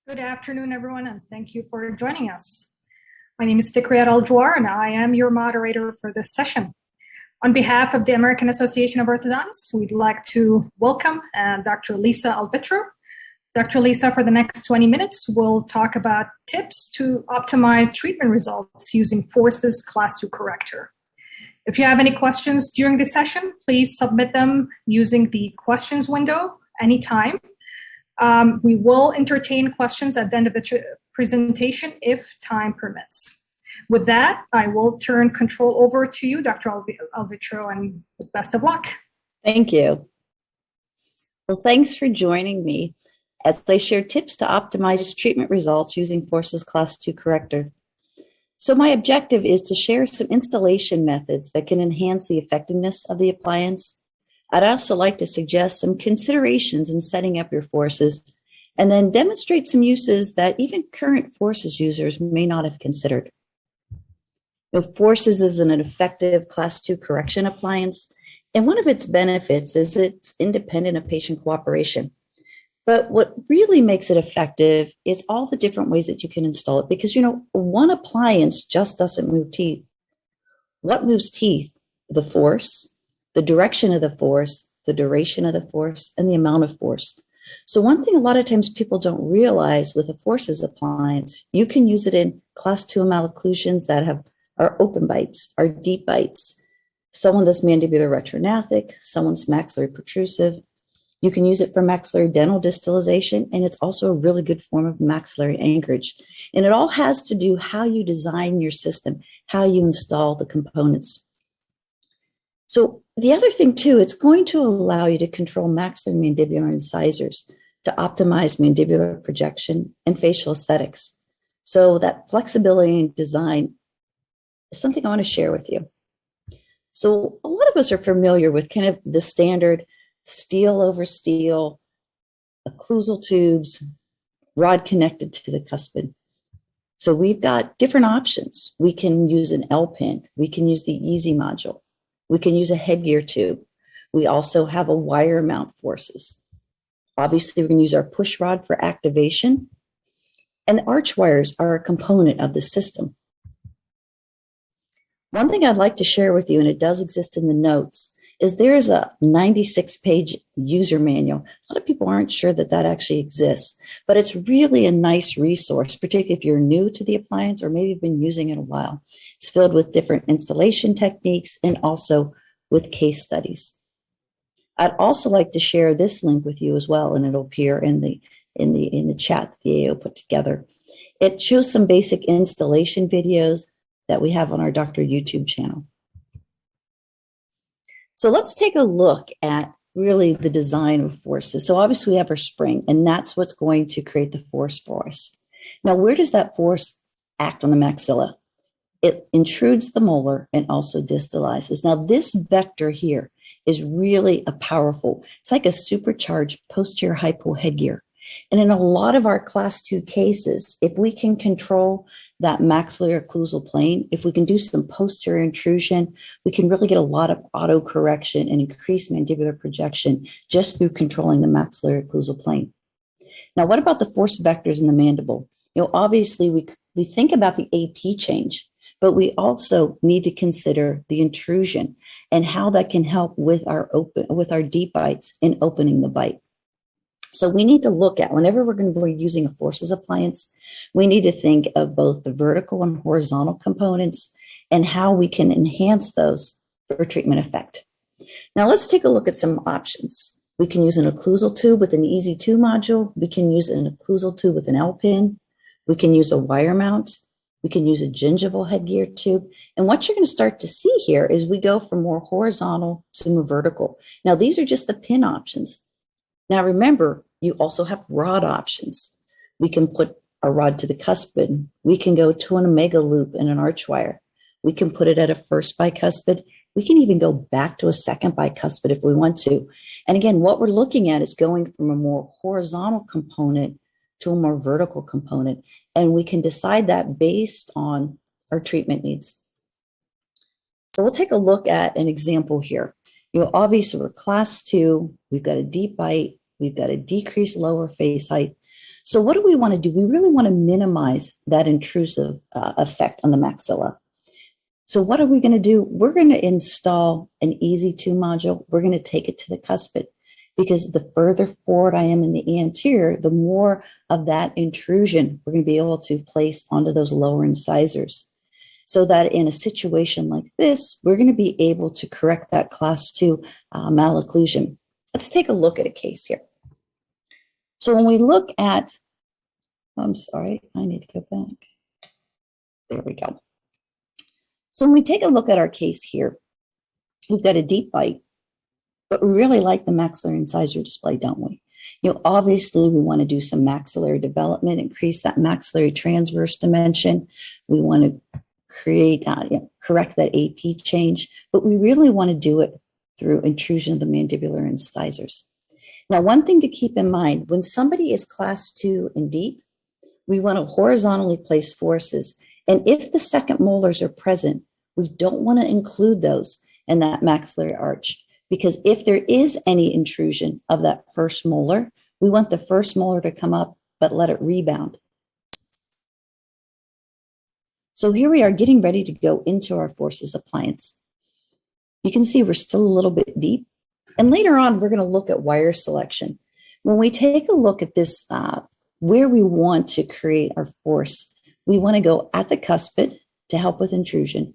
Good afternoon, everyone, and thank you for joining us. My name is Fikriat Al-Jawar, and I am your moderator for this session. On behalf of the American Association of Orthodontists, we'd like to welcome Dr. Lisa Alvitro. Dr. Lisa, for the next 20 minutes, will talk about tips to optimize treatment results using Force's Class II corrector. If you have any questions during the session, please submit them using the questions window anytime. We will entertain questions at the end of the presentation if time permits. With that, I will turn control over to you, Dr. Alvitro, and best of luck. Thank you. Well, thanks for joining me as I share tips to optimize treatment results using Force's Class II corrector. So my objective is to share some installation methods that can enhance the effectiveness of the appliance. I'd also like to suggest some considerations in setting up your Forces, and then demonstrate some uses that even current Forces users may not have considered. Forces is an effective Class II correction appliance, and one of its benefits is it's independent of patient cooperation. But what really makes it effective is all the different ways that you can install it, because one appliance just doesn't move teeth. What moves teeth? The force, the direction of the force, the duration of the force, and the amount of force. So one thing a lot of times people don't realize with a Forces appliance, you can use it in Class II malocclusions that are open bites, are deep bites. Someone that's mandibular retrognathic, someone's maxillary protrusive. You can use it for maxillary dental distalization, and it's also a really good form of maxillary anchorage. And it all has to do how you design your system, how you install the components. So the other thing too, it's going to allow you to control maxillary mandibular incisors to optimize mandibular projection and facial aesthetics. So that flexibility in design is something I want to share with you. So a lot of us are familiar with kind of the standard steel over steel, occlusal tubes, rod connected to the cuspid. So we've got different options. We can use an L-pin. We can use the Easy module. We can use a headgear tube. We also have a wire mount Forces. Obviously, we can use our push rod for activation. And the arch wires are a component of the system. One thing I'd like to share with you, and it does exist in the notes, is there's a 96-page user manual. A lot of people aren't sure that actually exists, but it's really a nice resource, particularly if you're new to the appliance or maybe you've been using it a while. It's filled with different installation techniques and also with case studies. I'd also like to share this link with you as well, and it'll appear in the chat that the AO put together. It shows some basic installation videos that we have on our Dr. YouTube channel. So let's take a look at really the design of Forces. So obviously we have our spring, and that's what's going to create the force for us. Now, where does that force act on the maxilla? It intrudes the molar and also distalizes. Now, this vector here is really it's like a supercharged posterior hypo headgear. And in a lot of our Class II cases, if we can control that maxillary occlusal plane, if we can do some posterior intrusion, we can really get a lot of auto correction and increase mandibular projection just through controlling the maxillary occlusal plane. Now, what about the force vectors in the mandible? Obviously we think about the AP change, but we also need to consider the intrusion and how that can help with our deep bites in opening the bite. So we need to look at, whenever we're going to be using a Forces appliance, we need to think of both the vertical and horizontal components and how we can enhance those for treatment effect. Now let's take a look at some options. We can use an occlusal tube with an Easy 2 module. We can use an occlusal tube with an L-pin. We can use a wire mount. We can use a gingival headgear tube. And what you're going to start to see here is we go from more horizontal to more vertical. Now these are just the pin options. Now remember, you also have rod options. We can put a rod to the cuspid. We can go to an omega loop and an arch wire. We can put it at a first bicuspid. We can even go back to a second bicuspid if we want to. And again, what we're looking at is going from a more horizontal component to a more vertical component. And we can decide that based on our treatment needs. So we'll take a look at an example here. Obviously we're Class II, we've got a deep bite, we've got a decreased lower face height. So what do we want to do? We really want to minimize that intrusive effect on the maxilla. So what are we going to do? We're going to install an EZ2 module. We're going to take it to the cuspid, because the further forward I am in the anterior, the more of that intrusion we're going to be able to place onto those lower incisors. So that in a situation like this, we're going to be able to correct that class 2 malocclusion. Let's take a look at a case here. So when we look at, I'm sorry, I need to go back. There we go. So when we take a look at our case here, we've got a deep bite, but we really like the maxillary incisor display, don't we? Obviously we want to do some maxillary development, increase that maxillary transverse dimension. We want to create, correct that AP change, but we really want to do it through intrusion of the mandibular incisors. Now, one thing to keep in mind, when somebody is class 2 and deep, we want to horizontally place forces. And if the second molars are present, we don't want to include those in that maxillary arch, because if there is any intrusion of that first molar, we want the first molar to come up, but let it rebound. So here we are getting ready to go into our forces appliance. You can see we're still a little bit deep. And later on, we're going to look at wire selection. When we take a look at this, where we want to create our force, we want to go at the cuspid to help with intrusion.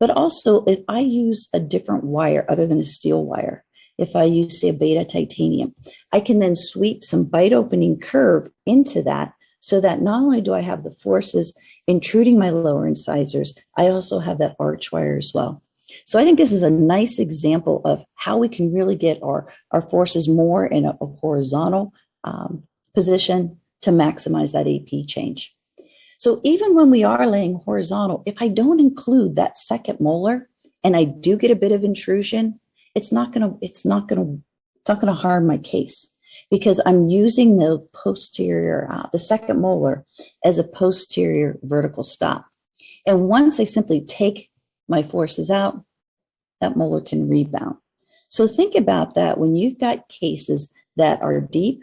But also, if I use a different wire other than a steel wire, if I use, say, a beta titanium, I can then sweep some bite opening curve into that, so that not only do I have the forces intruding my lower incisors, I also have that arch wire as well. So I think this is a nice example of how we can really get our forces more in a horizontal position to maximize that AP change. So even when we are laying horizontal, if I don't include that second molar and I do get a bit of intrusion, it's not going to harm my case, because I'm using the posterior, the second molar as a posterior vertical stop. And once I simply take my forces out, that molar can rebound. So think about that when you've got cases that are deep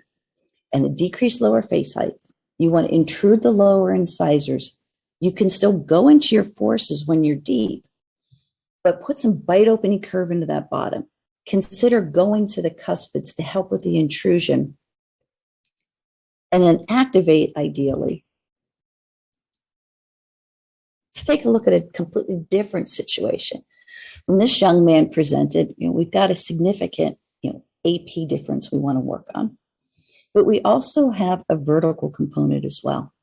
and a decreased lower face height. You want to intrude the lower incisors. You can still go into your forces when you're deep, but put some bite opening curve into that bottom. Consider going to the cuspids to help with the intrusion, and then activate ideally. Let's take a look at a completely different situation. When this young man presented, we've got a significant, AP difference we want to work on. But we also have a vertical component as well.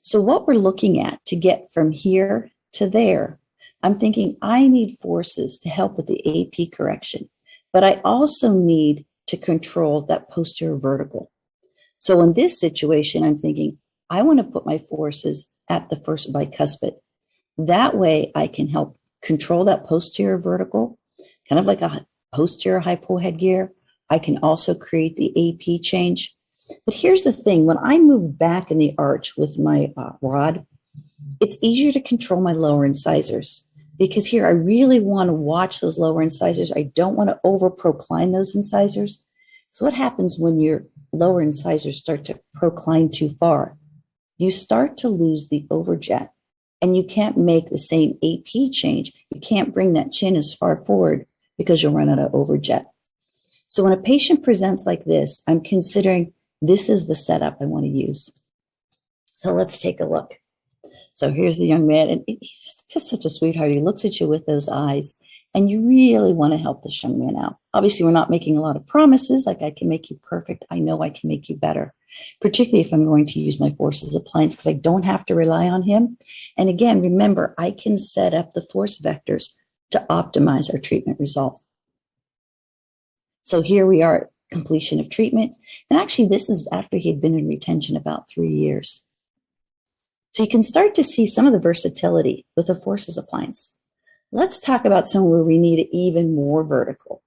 So what we're looking at to get from here to there, I'm thinking I need forces to help with the AP correction, but I also need to control that posterior vertical. So in this situation, I'm thinking I want to put my forces at the first bicuspid. That way I can help control that posterior vertical, kind of like a posterior hypo headgear. I can also create the AP change. But here's the thing, when I move back in the arch with my rod, it's easier to control my lower incisors, because here I really want to watch those lower incisors. I don't want to over procline those incisors. So what happens when your lower incisors start to procline too far? You start to lose the overjet, and you can't make the same AP change. You can't bring that chin as far forward because you'll run out of overjet. So when a patient presents like this, I'm considering this is the setup I want to use. So let's take a look. So here's the young man, and he's just such a sweetheart. He looks at you with those eyes, and you really want to help this young man out. Obviously, we're not making a lot of promises, like I can make you perfect. I know I can make you better, particularly if I'm going to use my forces appliance, because I don't have to rely on him. And again, remember, I can set up the force vectors to optimize our treatment result. So here we are, completion of treatment. And actually, this is after he had been in retention about 3 years. So you can start to see some of the versatility with the forces appliance. Let's talk about some where we need it even more vertical.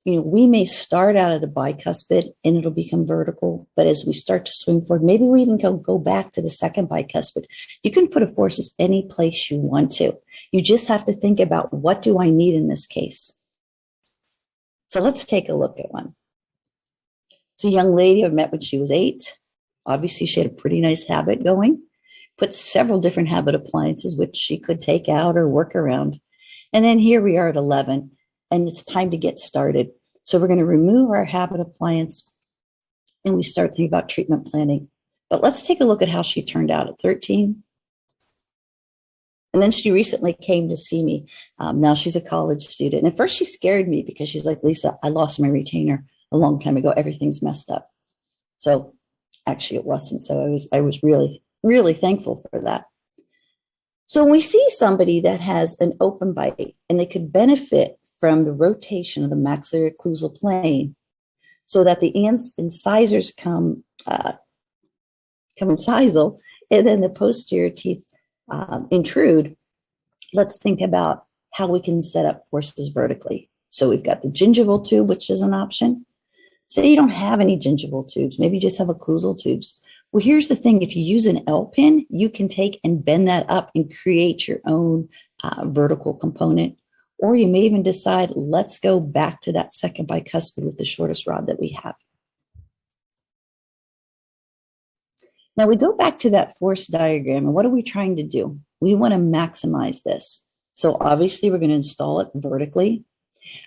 We may start out at a bicuspid and it'll become vertical, but as we start to swing forward, maybe we even go back to the second bicuspid. You can put a forces any place you want to. You just have to think about, what do I need in this case? So let's take a look at one. It's a young lady I met when she was 8. Obviously, she had a pretty nice habit going, put several different habit appliances, which she could take out or work around. And then here we are at 11, and it's time to get started. So we're going to remove our habit appliance, and we start thinking about treatment planning. But let's take a look at how she turned out at 13. And then she recently came to see me. Now she's a college student. And at first she scared me because she's like, Lisa, I lost my retainer a long time ago. Everything's messed up. So actually it wasn't. So I was really, really thankful for that. So when we see somebody that has an open bite and they could benefit from the rotation of the maxillary occlusal plane so that the incisors come incisal and then the posterior teeth intrude, let's think about how we can set up forces vertically. So we've got the gingival tube, which is an option. Say you don't have any gingival tubes, maybe you just have occlusal tubes. Well, here's the thing. If you use an L pin, you can take and bend that up and create your own vertical component. Or you may even decide, let's go back to that second bicuspid with the shortest rod that we have. Now we go back to that force diagram, and what are we trying to do? We want to maximize this. So obviously we're going to install it vertically.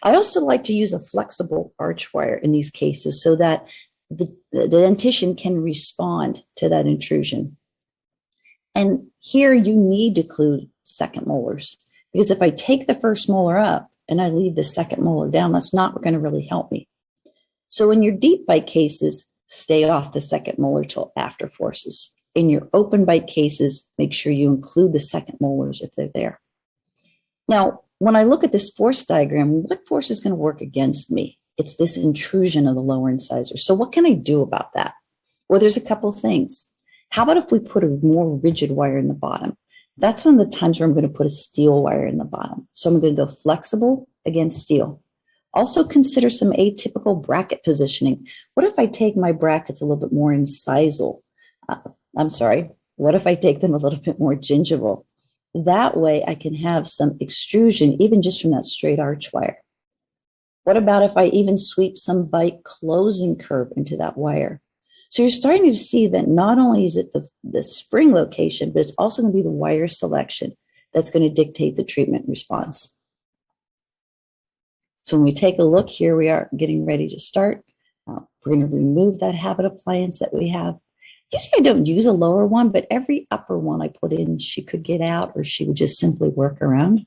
I also like to use a flexible arch wire in these cases so that the dentition can respond to that intrusion. And here you need to include second molars, because if I take the first molar up and I leave the second molar down, that's not going to really help me. So in your deep bite cases, stay off the second molar till after forces. In your open bite cases, make sure you include the second molars if they're there. Now, when I look at this force diagram, what force is going to work against me? It's this intrusion of the lower incisor. So what can I do about that? Well, there's a couple of things. How about if we put a more rigid wire in the bottom? That's one of the times where I'm going to put a steel wire in the bottom. So I'm going to go flexible against steel. Also consider some atypical bracket positioning. What if I take my brackets a little bit more incisal? What if I take them a little bit more gingival? That way I can have some extrusion, even just from that straight arch wire. What about if I even sweep some bite closing curve into that wire? So you're starting to see that not only is it the spring location, but it's also going to be the wire selection that's going to dictate the treatment response. So when we take a look, here we are getting ready to start. We're going to remove that habit appliance that we have. Usually I don't use a lower one, but every upper one I put in, she could get out or she would just simply work around.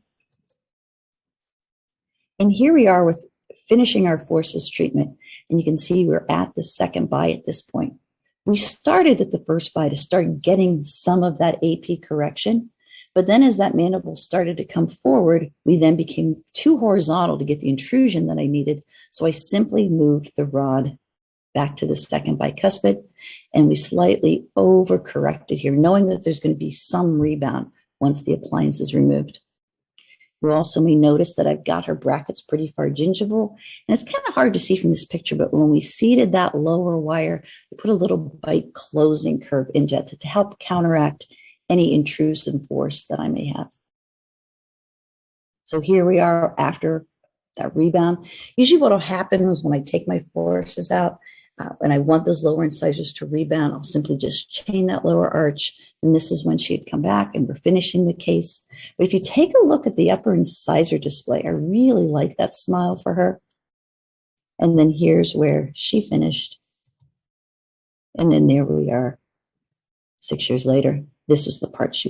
And here we are with finishing our forces treatment. And you can see we're at the second bite at this point. We started at the first bite to start getting some of that AP correction. But then as that mandible started to come forward, we then became too horizontal to get the intrusion that I needed. So I simply moved the rod back to the second bicuspid, and we slightly overcorrected here, knowing that there's going to be some rebound once the appliance is removed. You also may notice that I've got her brackets pretty far gingival, and it's kind of hard to see from this picture, but when we seated that lower wire, we put a little bite closing curve into it to help counteract any intrusive force that I may have. So here we are after that rebound. Usually what will happen is when I take my forces out and I want those lower incisors to rebound, I'll simply just chain that lower arch. And this is when she'd come back and we're finishing the case. But if you take a look at the upper incisor display, I really like that smile for her. And then here's where she finished. And then there we are 6 years later. This was the part she